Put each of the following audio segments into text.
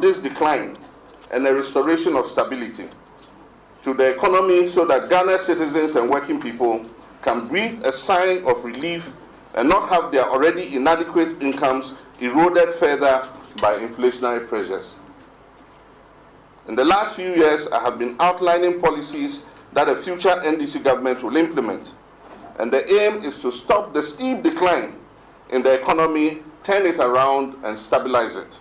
this decline and a restoration of stability to the economy so that Ghana's citizens and working people can breathe a sigh of relief and not have their already inadequate incomes eroded further by inflationary pressures. In the last few years, I have been outlining policies that a future NDC government will implement, and the aim is to stop the steep decline in the economy, turn it around, and stabilize it.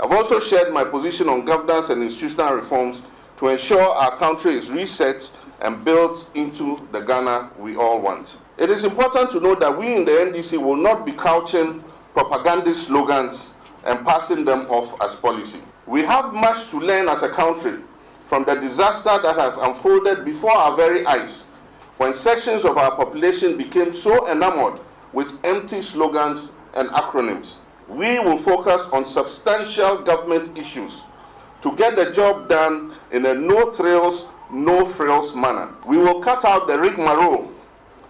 I've also shared my position on governance and institutional reforms to ensure our country is reset and built into the Ghana we all want. It is important to note that we in the NDC will not be couching propagandist slogans and passing them off as policy. We have much to learn as a country from the disaster that has unfolded before our very eyes, when sections of our population became so enamored with empty slogans and acronyms. We will focus on substantial government issues to get the job done in a no-thrills, no-frills manner. We will cut out the rigmarole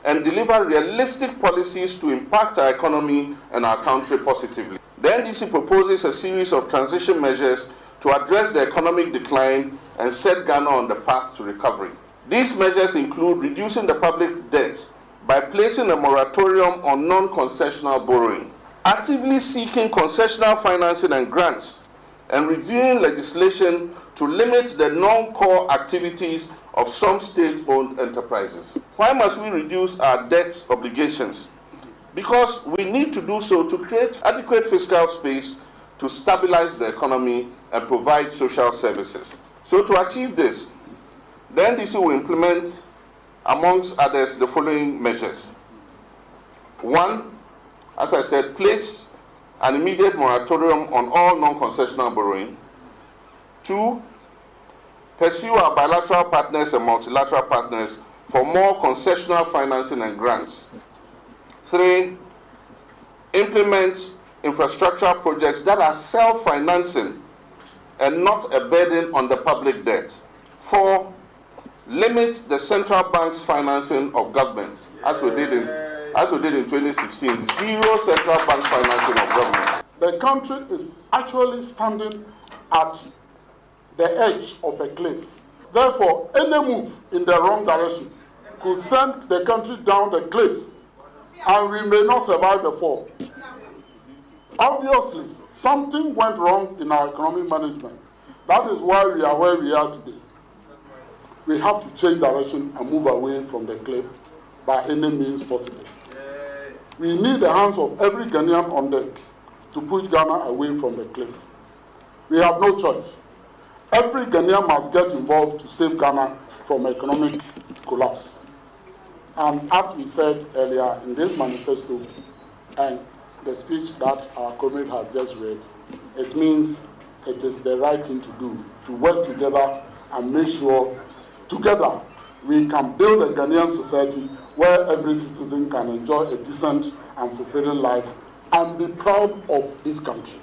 and deliver realistic policies to impact our economy and our country positively. The NDC proposes a series of transition measures to address the economic decline and set Ghana on the path to recovery. These measures include reducing the public debt by placing a moratorium on non-concessional borrowing, actively seeking concessional financing and grants, and reviewing legislation to limit the non-core activities of some state-owned enterprises. Why must we reduce our debt obligations? Because we need to do so to create adequate fiscal space to stabilize the economy and provide social services. So to achieve this, the NDC will implement, amongst others, the following measures. 1, as I said, place an immediate moratorium on all non-concessional borrowing. 2, pursue our bilateral partners and multilateral partners for more concessional financing and grants. 3, implement infrastructural projects that are self-financing and not a burden on the public debt. 4, limit the central bank's financing of government, as we did in 2016. Zero central bank financing of government. The country is actually standing at the edge of a cliff. Therefore, any move in the wrong direction could send the country down the cliff, and we may not survive the fall. Obviously, something went wrong in our economic management. That is why we are where we are today. We have to change direction and move away from the cliff by any means possible. We need the hands of every Ghanaian on deck to push Ghana away from the cliff. We have no choice. Every Ghanaian must get involved to save Ghana from economic collapse. And as we said earlier in this manifesto and the speech that our comrade has just read, it means it is the right thing to do, to work together and make sure together we can build a Ghanaian society where every citizen can enjoy a decent and fulfilling life and be proud of this country.